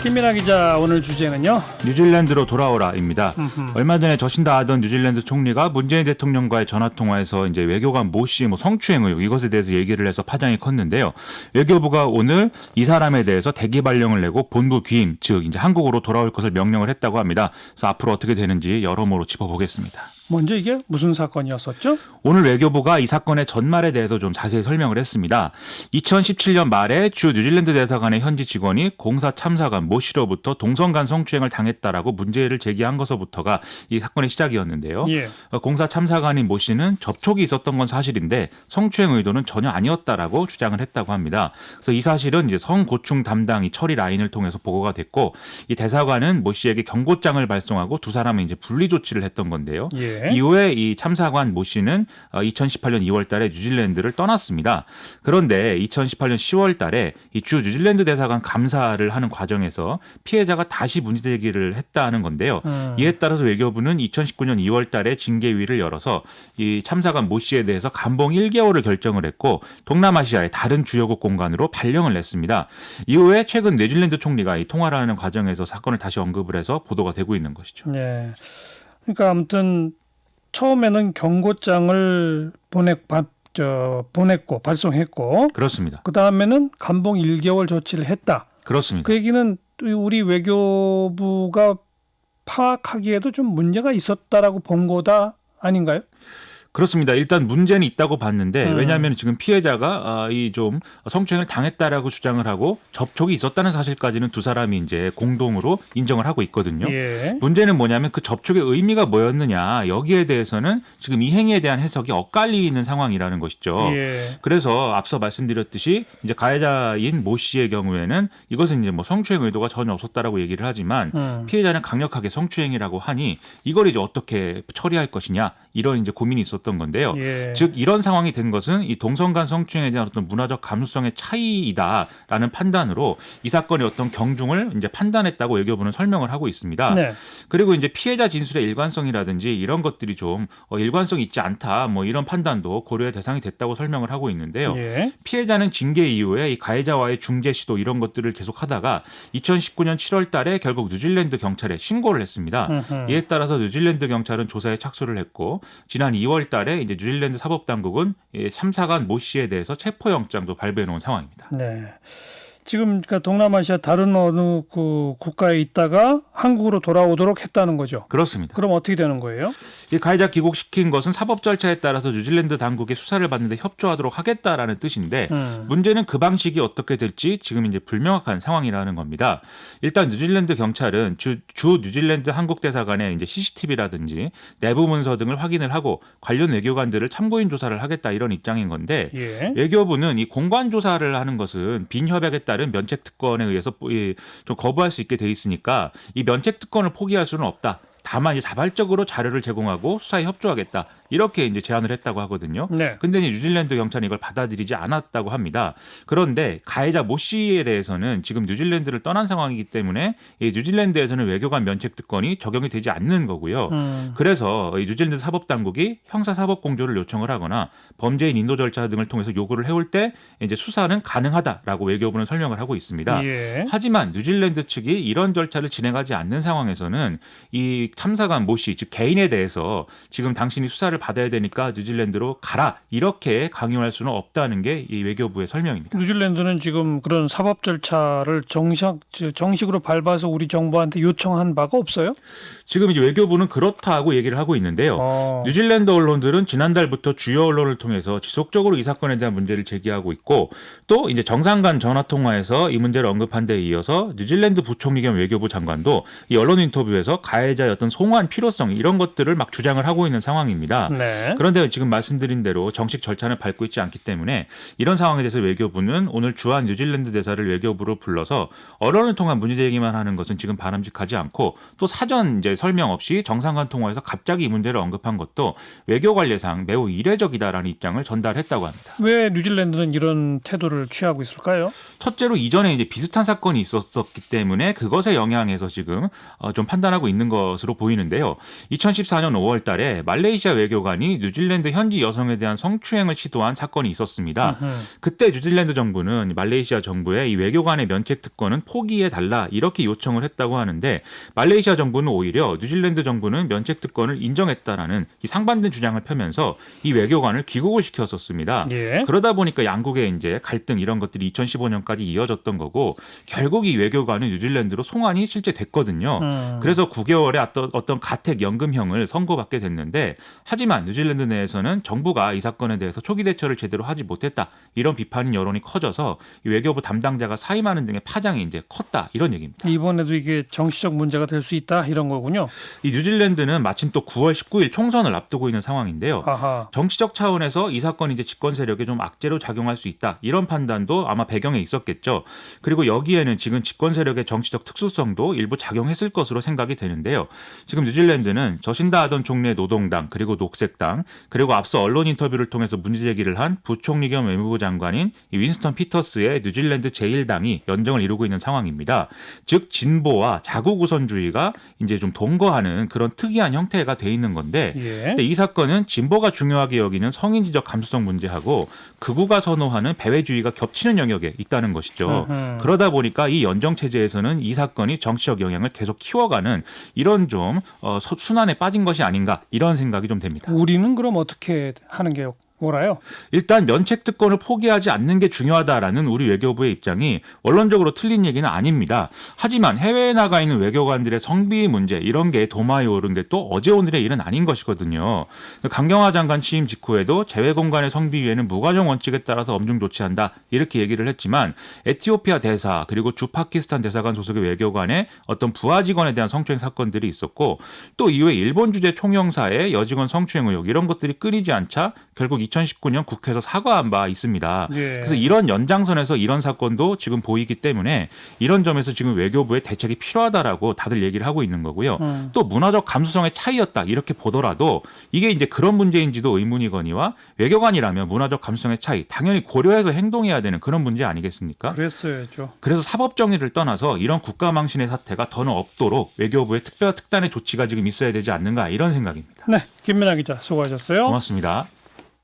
김민하 기자, 오늘 주제는요? 뉴질랜드로 돌아오라입니다. 얼마 전에 저신다아던 뉴질랜드 총리가 문재인 대통령과의 전화통화에서 이제 외교관 모 씨 성추행 의혹 이것에 대해서 얘기를 해서 파장이 컸는데요. 외교부가 오늘 이 사람에 대해서 대기 발령을 내고 본부 귀임, 즉 이제 한국으로 돌아올 것을 명령을 했다고 합니다. 그래서 앞으로 어떻게 되는지 여러모로 짚어보겠습니다. 먼저 이게 무슨 사건이었었죠? 오늘 외교부가 이 사건의 전말에 대해서 좀 자세히 설명을 했습니다. 2017년 말에 주 뉴질랜드 대사관의 현지 직원이 공사 참사관 모 씨로부터 동성간 성추행을 당했다라고 문제를 제기한 것서부터가 이 사건의 시작이었는데요. 예. 공사 참사관인 모 씨는 접촉이 있었던 건 사실인데 성추행 의도는 전혀 아니었다라고 주장을 했다고 합니다. 그래서 이 사실은 이제 성고충 담당 이 처리 라인을 통해서 보고가 됐고, 이 대사관은 모 씨에게 경고장을 발송하고 두 사람은 이제 분리 조치를 했던 건데요. 예. 이후에 이 참사관 모 씨는 2018년 2월 달에 뉴질랜드를 떠났습니다. 그런데 2018년 10월 달에 이 주 뉴질랜드 대사관 감사를 하는 과정에서 피해자가 다시 문제 제기를 했다는 건데요. 이에 따라서 외교부는 2019년 2월 달에 징계위를 열어서 이 참사관 모 씨에 대해서 감봉 1개월을 결정을 했고, 동남아시아의 다른 주요국 공간으로 발령을 냈습니다. 이후에 최근 뉴질랜드 총리가 이 통화를 하는 과정에서 사건을 다시 언급을 해서 보도가 되고 있는 것이죠. 네. 그러니까 아무튼 처음에는 경고장을 보냈고 발송했고, 그렇습니다. 그 다음에는 감봉 1개월 조치를 했다. 그렇습니다. 그 얘기는 우리 외교부가 파악하기에도 좀 문제가 있었다라고 본 거다 아닌가요? 그렇습니다. 일단 문제는 있다고 봤는데, 왜냐하면 지금 피해자가 이 좀 성추행을 당했다라고 주장을 하고 접촉이 있었다는 사실까지는 두 사람이 이제 공동으로 인정을 하고 있거든요. 예. 문제는 뭐냐면 그 접촉의 의미가 뭐였느냐, 여기에 대해서는 지금 이 행위에 대한 해석이 엇갈리는 상황이라는 것이죠. 예. 그래서 앞서 말씀드렸듯이 이제 가해자인 모 씨의 경우에는 이것은 이제 성추행 의도가 전혀 없었다라고 얘기를 하지만 피해자는 강력하게 성추행이라고 하니 이걸 이제 어떻게 처리할 것이냐, 이런 이제 고민이 있었던 건데요. 예. 즉 이런 상황이 된 것은 이 동성간 성추행에 대한 어떤 문화적 감수성의 차이이다라는 판단으로 이 사건의 어떤 경중을 이제 판단했다고 외교부는 설명을 하고 있습니다. 네. 그리고 이제 피해자 진술의 일관성이라든지 이런 것들이 좀 일관성이 있지 않다, 이런 판단도 고려의 대상이 됐다고 설명을 하고 있는데요. 예. 피해자는 징계 이후에 이 가해자와의 중재 시도 이런 것들을 계속하다가 2019년 7월 달에 결국 뉴질랜드 경찰에 신고를 했습니다. 이에 따라서 뉴질랜드 경찰은 조사에 착수를 했고, 지난 2월 달에 이제 뉴질랜드 사법당국은 참사관 모 씨에 대해서 체포영장도 발부해 놓은 상황입니다. 네. 지금 그러니까 동남아시아 다른 어느 그 국가에 있다가 한국으로 돌아오도록 했다는 거죠. 그렇습니다. 그럼 어떻게 되는 거예요? 이 가해자 귀국시킨 것은 사법 절차에 따라서 뉴질랜드 당국의 수사를 받는데 협조하도록 하겠다라는 뜻인데, 문제는 그 방식이 어떻게 될지 지금 이제 불명확한 상황이라는 겁니다. 일단 뉴질랜드 경찰은 주 뉴질랜드 한국 대사관의 이제 CCTV라든지 내부 문서 등을 확인을 하고 관련 외교관들을 참고인 조사를 하겠다, 이런 입장인 건데, 예. 외교부는 이 공관 조사를 하는 것은 빈협약에 따른 면책 특권에 의해서 좀 거부할 수 있게 돼 있으니까 이 면책 특권을 포기할 수는 없다. 다만 이제 자발적으로 자료를 제공하고 수사에 협조하겠다, 이렇게 이제 제안을 했다고 하거든요. 네. 근데 뉴질랜드 경찰이 이걸 받아들이지 않았다고 합니다. 그런데 가해자 모 씨에 대해서는 지금 뉴질랜드를 떠난 상황이기 때문에 이 뉴질랜드에서는 외교관 면책 특권이 적용이 되지 않는 거고요. 그래서 이 뉴질랜드 사법 당국이 형사 사법 공조를 요청을 하거나 범죄인 인도 절차 등을 통해서 요구를 해올 때 이제 수사는 가능하다라고 외교부는 설명을 하고 있습니다. 예. 하지만 뉴질랜드 측이 이런 절차를 진행하지 않는 상황에서는 이 참사관 모 씨, 즉 개인에 대해서 지금 당신이 수사를 받아야 되니까 뉴질랜드로 가라, 이렇게 강요할 수는 없다는 게 이 외교부의 설명입니다. 뉴질랜드는 지금 그런 사법 절차를 정식으로 밟아서 우리 정부한테 요청한 바가 없어요? 지금 이제 외교부는 그렇다고 얘기를 하고 있는데요. 뉴질랜드 언론들은 지난달부터 주요 언론을 통해서 지속적으로 이 사건에 대한 문제를 제기하고 있고, 또 이제 정상 간 전화 통화에서 이 문제를 언급한 데 이어서 뉴질랜드 부총리 겸 외교부 장관도 이 언론 인터뷰에서 가해자의 어떤 송환 필요성, 이런 것들을 막 주장을 하고 있는 상황입니다. 네. 그런데 지금 말씀드린 대로 정식 절차는 밟고 있지 않기 때문에 이런 상황에 대해서 외교부는 오늘 주한 뉴질랜드 대사를 외교부로 불러서 언론을 통한 문제 제기만 하는 것은 지금 바람직하지 않고, 또 사전 이제 설명 없이 정상 간 통화에서 갑자기 이 문제를 언급한 것도 외교 관례상 매우 이례적이다라는 입장을 전달했다고 합니다. 왜 뉴질랜드는 이런 태도를 취하고 있을까요? 첫째로 이전에 이제 비슷한 사건이 있었기 때문에 그것에 영향해서 지금 좀 판단하고 있는 것으로 것으로 보이는데요. 2014년 5월 달에 말레이시아 외교관이 뉴질랜드 현지 여성에 대한 성추행을 시도한 사건이 있었습니다. 그때 뉴질랜드 정부는 말레이시아 정부에 이 외교관의 면책 특권은 포기해달라 이렇게 요청을 했다고 하는데 말레이시아 정부는 오히려 뉴질랜드 정부는 면책 특권을 인정했다라는 이 상반된 주장을 펴면서 이 외교관을 귀국을 시켰었습니다. 예. 그러다 보니까 양국의 이제 갈등 이런 것들이 2015년까지 이어졌던 거고 결국 이 외교관은 뉴질랜드로 송환이 실제 됐거든요. 그래서 9개월의 어떤 가택 연금형을 선고받게 됐는데 하지만 뉴질랜드 내에서는 정부가 이 사건에 대해서 초기 대처를 제대로 하지 못했다. 이런 비판 여론이 커져서 이 외교부 담당자가 사임하는 등의 파장이 이제 컸다. 이런 얘기입니다. 이번에도 이게 정치적 문제가 될 수 있다 이런 거군요. 이 뉴질랜드는 마침 또 9월 19일 총선을 앞두고 있는 상황인데요. 아하. 정치적 차원에서 이 사건이 이제 집권 세력에 좀 악재로 작용할 수 있다. 이런 판단도 아마 배경에 있었겠죠. 그리고 여기에는 지금 집권 세력의 정치적 특수성도 일부 작용했을 것으로 생각이 되는데요. 지금 뉴질랜드는 저신다 아던 총리의 노동당 그리고 녹색당 그리고 앞서 언론 인터뷰를 통해서 문제 제기를 한 부총리 겸 외무부 장관인 이 윈스턴 피터스의 뉴질랜드 제1당이 연정을 이루고 있는 상황입니다. 즉 진보와 자국 우선주의가 이제 좀 동거하는 그런 특이한 형태가 돼 있는 건데 예. 근데 이 사건은 진보가 중요하게 여기는 성인지적 감수성 문제하고 극우가 선호하는 배회주의가 겹치는 영역에 있다는 것이죠. 그러다 보니까 이 연정 체제에서는 이 사건이 정치적 영향을 계속 키워가는 이런 좀 순환에 빠진 것이 아닌가 이런 생각이 좀 됩니다. 우리는 그럼 어떻게 하는 게 옳아요? 일단 면책 특권을 포기하지 않는 게 중요하다라는 우리 외교부의 입장이 원론적으로 틀린 얘기는 아닙니다. 하지만 해외에 나가 있는 외교관들의 성비 문제 이런 게 도마에 오른 게 또 어제 오늘의 일은 아닌 것이거든요. 강경화 장관 취임 직후에도 재외공관의 성비 위에는 무관용 원칙에 따라서 엄중 조치한다 이렇게 얘기를 했지만 에티오피아 대사 그리고 주 파키스탄 대사관 소속의 외교관의 어떤 부하 직원에 대한 성추행 사건들이 있었고 또 이후에 일본 주재 총영사의 여직원 성추행 의혹 이런 것들이 끊이지 않자 결국 2019년 국회에서 사과한 바 있습니다. 예. 그래서 이런 연장선에서 이런 사건도 지금 보이기 때문에 이런 점에서 지금 외교부의 대책이 필요하다라고 다들 얘기를 하고 있는 거고요. 또 문화적 감수성의 차이였다 이렇게 보더라도 이게 이제 그런 문제인지도 의문이거니와 외교관이라면 문화적 감수성의 차이 당연히 고려해서 행동해야 되는 그런 문제 아니겠습니까? 그랬어야죠. 그래서 사법 정의를 떠나서 이런 국가망신의 사태가 더는 없도록 외교부의 특별한 특단의 조치가 지금 있어야 되지 않는가 이런 생각입니다. 네, 김민아 기자 수고하셨어요. 고맙습니다.